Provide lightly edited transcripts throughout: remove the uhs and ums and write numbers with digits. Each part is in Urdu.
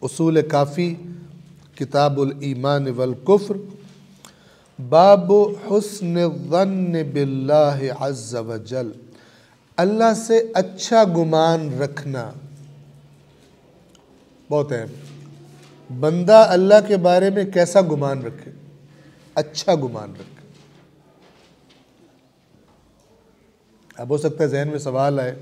اصول کافی کتاب الایمان والکفر، باب حسن الظن باللہ عز وجل، اللہ سے اچھا گمان رکھنا بہت اہم۔ بندہ اللہ کے بارے میں کیسا گمان رکھے؟ اچھا گمان رکھے۔ اب ہو سکتا ہے ذہن میں سوال آئے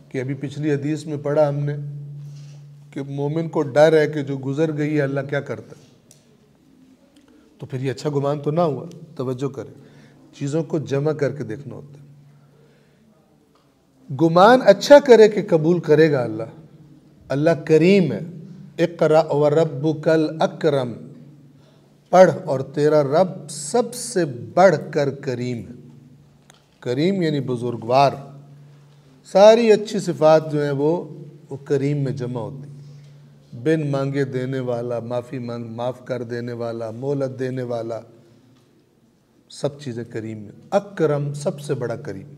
کہ ابھی پچھلی حدیث میں پڑھا ہم نے کہ مومن کو ڈر ہے کہ جو گزر گئی ہے اللہ کیا کرتا ہے، تو پھر یہ اچھا گمان تو نہ ہوا۔ توجہ کریں، چیزوں کو جمع کر کے دیکھنا ہوتا ہے۔ گمان اچھا کرے کہ قبول کرے گا اللہ، اللہ کریم ہے۔ اقرأ وربک الاکرم، پڑھ اور تیرا رب سب سے بڑھ کر کریم ہے۔ کریم یعنی بزرگوار، ساری اچھی صفات جو ہیں وہ کریم میں جمع ہوتی، بن مانگے دینے والا، معاف کر دینے والا، مہلت دینے والا، سب چیزیں کریم میں۔ اکرم سب سے بڑا کریم۔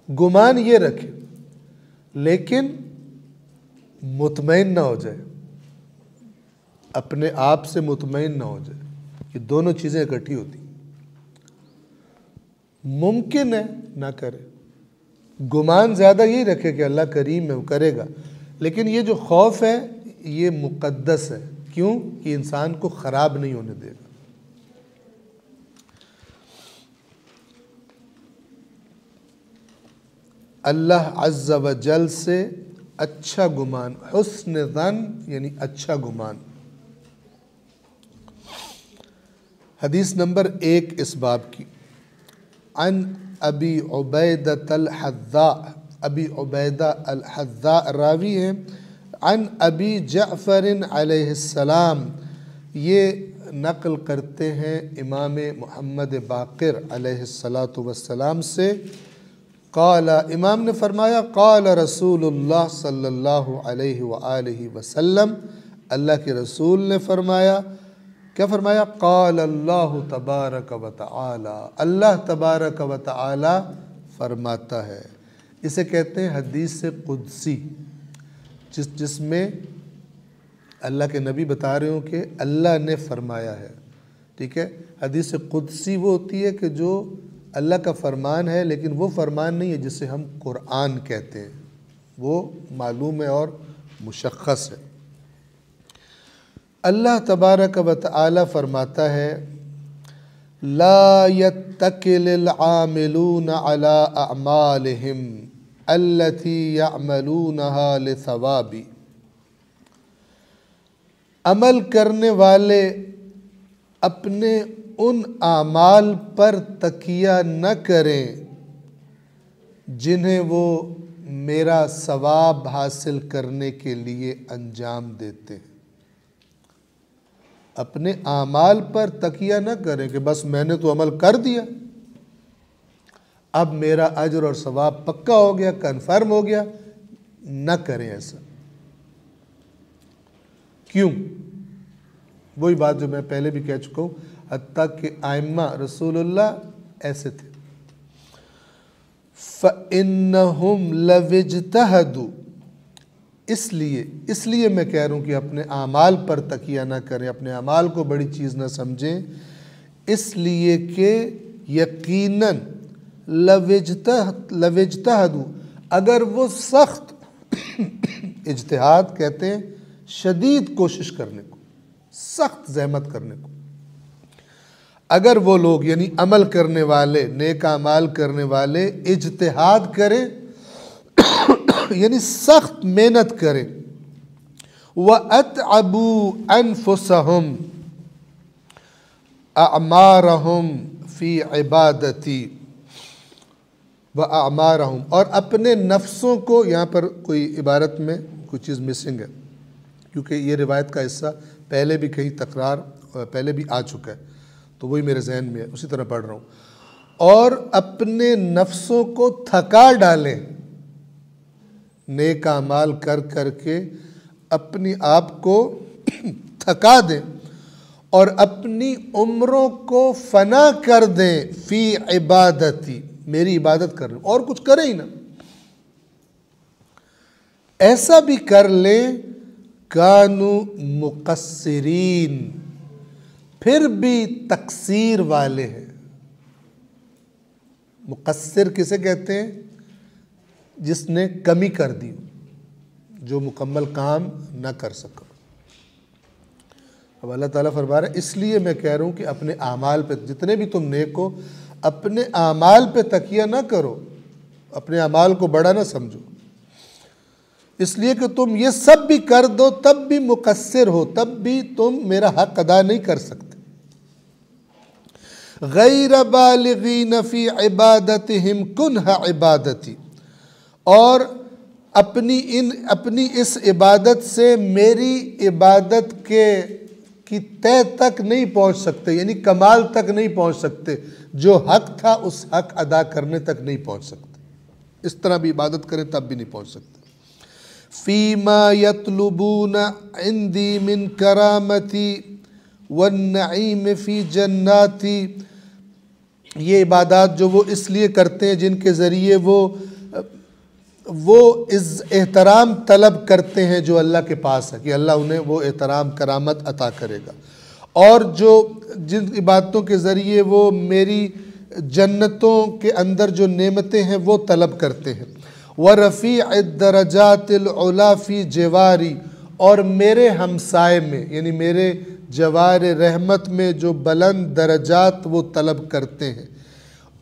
گمان یہ رکھے لیکن مطمئن نہ ہو جائے، اپنے آپ سے مطمئن نہ ہو جائے، یہ دونوں چیزیں اکٹھی ہوتی۔ ممکن ہے نہ کرے، گمان زیادہ یہی رکھے کہ اللہ کریم ہے وہ کرے گا، لیکن یہ جو خوف ہے یہ مقدس ہے۔ کیوں؟ کہ انسان کو خراب نہیں ہونے دے گا۔ اللہ عز و جل سے اچھا گمان، حسن ظن یعنی اچھا گمان۔ حدیث نمبر 1 اس باب کی، عن ابی عبیدۃ الحذاء، ابی عبیدہ الحذاء راوی ہیں، عن ابی جعفر علیہ السلام، یہ نقل کرتے ہیں امام محمد باقر علیہ السلام سے، قال، امام نے فرمایا، قال رسول اللہ صلی اللہ علیہ وآلہ وسلم، اللہ کے رسول نے فرمایا، کیا فرمایا؟ قال اللہ تبارک و تعالی، اللہ تبارک و تعالی فرماتا ہے۔ اسے کہتے ہیں حدیث قدسی، جس میں اللہ کے نبی بتا رہے ہوں کہ اللہ نے فرمایا ہے، ٹھیک ہے۔ حدیث قدسی وہ ہوتی ہے کہ جو اللہ کا فرمان ہے لیکن وہ فرمان نہیں ہے جسے ہم قرآن کہتے ہیں، وہ معلوم ہے اور مشخص ہے۔ اللہ تبارک و تعالی فرماتا ہے، لا يتکل العاملون على اعمالهم التي يعملونها لثواب، عمل کرنے والے اپنے ان اعمال پر تکیہ نہ کریں جنہیں وہ میرا ثواب حاصل کرنے کے لیے انجام دیتے ہیں۔ اپنے اعمال پر تکیہ نہ کریں کہ بس میں نے تو عمل کر دیا، اب میرا اجر اور ثواب پکا ہو گیا، کنفرم ہو گیا، نہ کریں ایسا۔ کیوں؟ وہی بات جو میں پہلے بھی کہہ چکا ہوں، حتیٰ کہ ائمہ رسول اللہ ایسے تھے۔ فَإِنَّهُمْ لَوْ اجْتَهَدُوا، اس لیے میں کہہ رہا ہوں کہ اپنے اعمال پر تکیہ نہ کریں، اپنے اعمال کو بڑی چیز نہ سمجھیں، اس لیے کہ یقیناً لَوْ اجْتَهَدُوا، اگر وہ سخت اجتہاد کہتے ہیں شدید کوشش کرنے کو، سخت زحمت کرنے کو، اگر وہ لوگ یعنی عمل کرنے والے، نیک اعمال کرنے والے اجتہاد کریں یعنی سخت محنت کریں، وَأَتْعَبُوا أَنفُسَهُمْ أَعْمَارَهُمْ فِي عِبَادَتِي وَأَعْمَارَهُمْ، اور اپنے نفسوں کو، یہاں پر کوئی عبارت میں کوئی چیز مسنگ ہے کیونکہ یہ روایت کا حصہ پہلے بھی کہیں تکرار پہلے بھی آ چکا ہے، تو وہی میرے ذہن میں ہے، اسی طرح پڑھ رہا ہوں۔ اور اپنے نفسوں کو تھکا ڈالیں، نیک اعمال کر کر کے اپنی آپ کو تھکا دیں اور اپنی عمروں کو فنا کر دیں، فی عبادتی، میری عبادت کر رہے اور کچھ کریں ہی نا، ایسا بھی کر لیں کانو مقصرین، پھر بھی تقصیر والے ہیں۔ مقصر کسے کہتے ہیں؟ جس نے کمی کر دی، جو مکمل کام نہ کر سکا۔ اب اللہ تعالیٰ فرما رہا ہے اس لیے میں کہہ رہا ہوں کہ اپنے اعمال پہ، جتنے بھی تم نیک ہو، اپنے اعمال پہ تکیہ نہ کرو، اپنے اعمال کو بڑا نہ سمجھو، اس لیے کہ تم یہ سب بھی کر دو تب بھی مقصر ہو، تب بھی تم میرا حق ادا نہیں کر سکتے۔ غیر بالغین فی عبادتہم کنہ عبادتی، اور اپنی اس عبادت سے میری عبادت کی تہ تک نہیں پہنچ سکتے، یعنی کمال تک نہیں پہنچ سکتے، جو حق تھا اس حق ادا کرنے تک نہیں پہنچ سکتے، اس طرح بھی عبادت کریں تب بھی نہیں پہنچ سکتے۔ فیما یطلبون عندی من کرامتی والنعیم فی جناتی، یہ عبادات جو وہ اس لیے کرتے ہیں جن کے ذریعے وہ احترام طلب کرتے ہیں جو اللہ کے پاس ہے، کہ اللہ انہیں وہ احترام کرامت عطا کرے گا، اور جن عبادتوں کے ذریعے وہ میری جنتوں کے اندر جو نعمتیں ہیں وہ طلب کرتے ہیں۔ وَرَفِيعِ الدَّرَجَاتِ الْعُلَا فِي جِوَارِ، اور میرے ہمسائے میں، یعنی میرے جوار رحمت میں جو بلند درجات وہ طلب کرتے ہیں،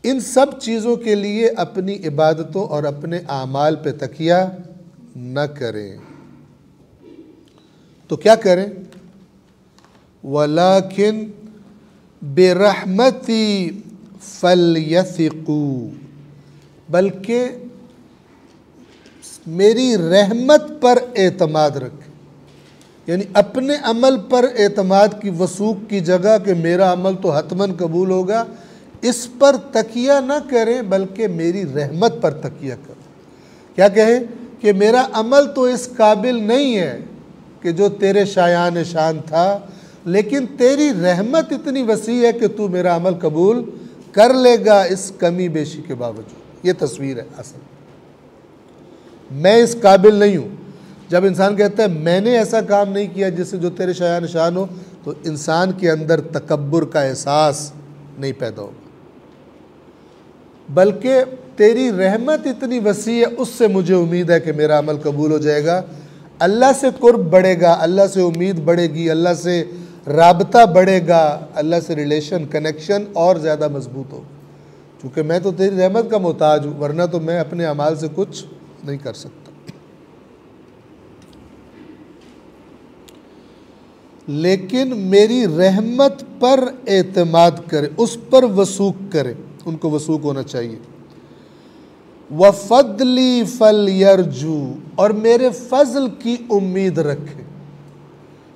ان سب چیزوں کے لیے اپنی عبادتوں اور اپنے اعمال پہ تکیہ نہ کریں۔ تو کیا کریں؟ وَلَكِنْ بِرَحْمَتِي فَلْيَثِقُوا، بلکہ میری رحمت پر اعتماد رکھیں، یعنی اپنے عمل پر اعتماد کی وثوق کی جگہ کہ میرا عمل تو حتماً قبول ہوگا، اس پر تکیہ نہ کریں بلکہ میری رحمت پر تکیہ کریں۔ کیا کہیں؟ کہ میرا عمل تو اس قابل نہیں ہے کہ جو تیرے شایان شان تھا، لیکن تیری رحمت اتنی وسیع ہے کہ تو میرا عمل قبول کر لے گا اس کمی بیشی کے باوجود۔ یہ تصویر ہے اصل، میں اس قابل نہیں ہوں۔ جب انسان کہتا ہے میں نے ایسا کام نہیں کیا جس سے جو تیرے شایان شان ہو، تو انسان کے اندر تکبر کا احساس نہیں پیدا ہوگا، بلکہ تیری رحمت اتنی وسیع ہے، اس سے مجھے امید ہے کہ میرا عمل قبول ہو جائے گا۔ اللہ سے قرب بڑھے گا، اللہ سے امید بڑھے گی، اللہ سے رابطہ بڑھے گا، اللہ سے ریلیشن کنیکشن اور زیادہ مضبوط ہو، چونکہ میں تو تیری رحمت کا محتاج ہوں، ورنہ تو میں اپنے اعمال سے کچھ نہیں کر سکتا۔ لیکن میری رحمت پر اعتماد کرے، اس پر وثوق کرے، ان کو وثوق ہونا چاہیے۔ وَفَضْلِي فَلْيَرْجُوا، اور میرے فضل کی امید رکھے،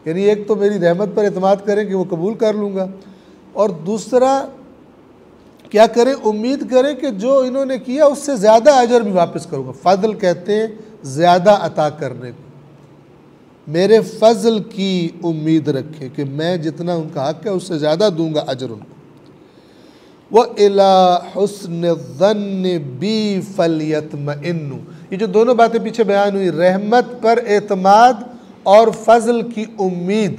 یعنی ایک تو میری رحمت پر اعتماد کریں کہ وہ قبول کر لوں گا، اور دوسرا کیا کریں؟ امید کریں کہ جو انہوں نے کیا اس سے زیادہ اجر بھی واپس کروں گا۔ فضل کہتے ہیں زیادہ عطا کرنے کو، میرے فضل کی امید رکھے کہ میں جتنا ان کا حق ہے اس سے زیادہ دوں گا اجر ان کو۔ وَإِلَىٰ حُسْنِ الظَّنِّ بِي فَلْيَطْمَئِنُّوا، یہ جو دونوں باتیں پیچھے بیان ہوئی، رحمت پر اعتماد اور فضل کی امید،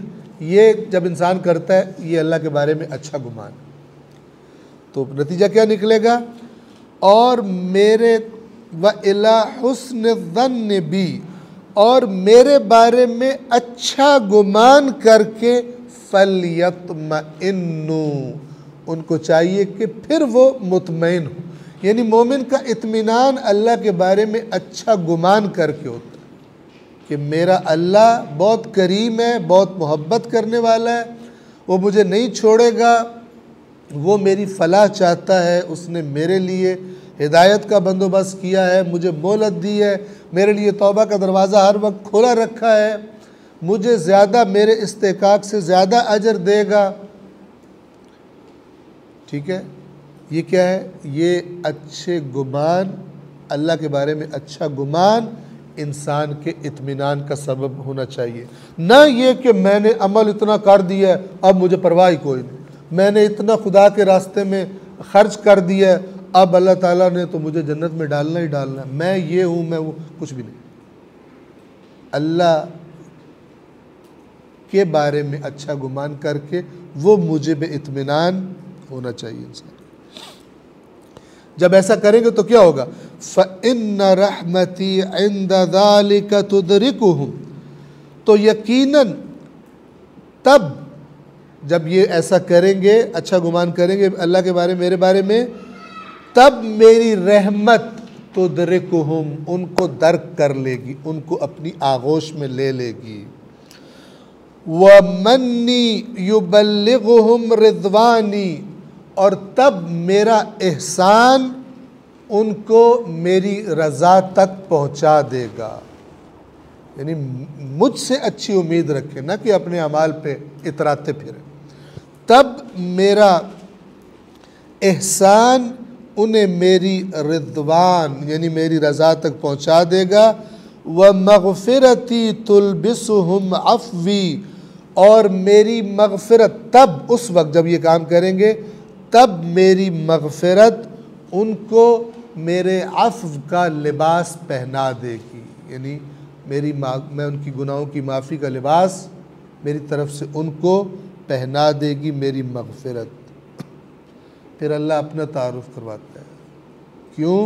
یہ جب انسان کرتا ہے یہ اللہ کے بارے میں اچھا گمان ہے، تو نتیجہ کیا نکلے گا؟ اور میرے وَإِلَىٰ حُسْنِ الظَّنِّ بِي، اور میرے بارے میں اچھا گمان کر کے فَلْيَطْمَئِنُّوا، ان کو چاہیے کہ پھر وہ مطمئن ہو، یعنی مومن کا اطمینان اللہ کے بارے میں اچھا گمان کر کے ہوتا ہے کہ میرا اللہ بہت کریم ہے، بہت محبت کرنے والا ہے، وہ مجھے نہیں چھوڑے گا، وہ میری فلاح چاہتا ہے، اس نے میرے لیے ہدایت کا بندوبست کیا ہے، مجھے مہلت دی ہے، میرے لیے توبہ کا دروازہ ہر وقت کھلا رکھا ہے، مجھے زیادہ میرے استحقاق سے زیادہ اجر دے گا۔ ٹھیک ہے، یہ کیا ہے؟ یہ اچھے گمان، اللہ کے بارے میں اچھا گمان انسان کے اطمینان کا سبب ہونا چاہیے، نہ یہ کہ میں نے عمل اتنا کر دیا ہے اب مجھے پرواہ کوئی نہیں، میں نے اتنا خدا کے راستے میں خرچ کر دیا ہے اب اللہ تعالیٰ نے تو مجھے جنت میں ڈالنا ہی ڈالنا ہے، میں یہ ہوں میں وہ، کچھ بھی نہیں۔ اللہ کے بارے میں اچھا گمان کر کے وہ موجب اطمینان ہونا چاہیے انسان۔ جب ایسا کریں گے تو کیا ہوگا؟ فَإِنَّ رَحْمَتِي عِنْدَ ذَلِكَ تُدْرِكُهُمْ، تو یقیناً تب جب یہ ایسا کریں گے، اچھا گمان کریں گے اللہ کے بارے میں، میرے بارے میں، تب میری رحمت تدرکہم، ان کو درک کر لے گی، ان کو اپنی آغوش میں لے لے گی۔ وَمَنِّي يُبَلِّغُهُمْ رِضْوَانِي، اور تب میرا احسان ان کو میری رضا تک پہنچا دے گا۔ یعنی مجھ سے اچھی امید رکھے، نہ کہ اپنے اعمال پہ اتراتے پھرے۔ تب میرا احسان انہیں میری رضوان یعنی میری رضا تک پہنچا دے گا۔ وَمَغْفِرَتِي تُلْبِسُهُمْ عَفْوِي، اور میری مغفرت تب، اس وقت جب یہ کام کریں گے، تب میری مغفرت ان کو میرے عفو کا لباس پہنا دے گی، یعنی میں ان کی گناہوں کی معافی کا لباس میری طرف سے ان کو پہنا دے گی، میری مغفرت۔ پھر اللہ اپنا تعارف کرواتا ہے، کیوں؟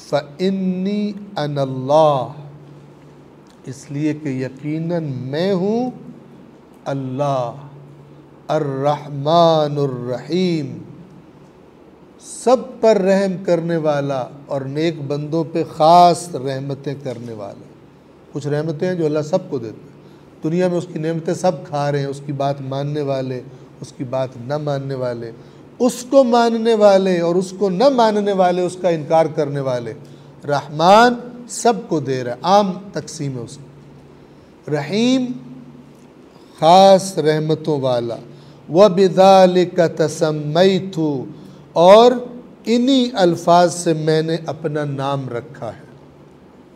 فَإِنِّي أَنَا اللَّهُ، اس لیے کہ یقیناً میں ہوں اللہ، الرحمن الرحیم، سب پر رحم کرنے والا اور نیک بندوں پہ خاص رحمتیں کرنے والا۔ کچھ رحمتیں ہیں جو اللہ سب کو دیتے ہیں، دنیا میں اس کی نعمتیں سب کھا رہے ہیں، اس کی بات ماننے والے، اس کی بات نہ ماننے والے، اس کو ماننے والے اور اس کو نہ ماننے والے، اس کا انکار کرنے والے۔ رحمان سب کو دے رہا ہے، عام تقسیم ہے اس کی۔ رحیم خاص رحمتوں والا۔ وَبِذَلِكَ تَسَمَّيْتُ، اور انہی الفاظ سے میں نے اپنا نام رکھا ہے،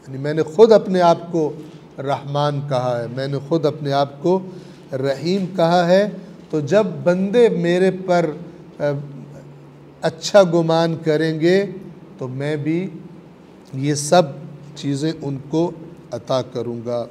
یعنی میں نے خود اپنے آپ کو رحمان کہا ہے، میں نے خود اپنے آپ کو رحیم کہا ہے۔ تو جب بندے میرے پر اچھا گمان کریں گے تو میں بھی یہ سب چیزیں ان کو عطا کروں گا۔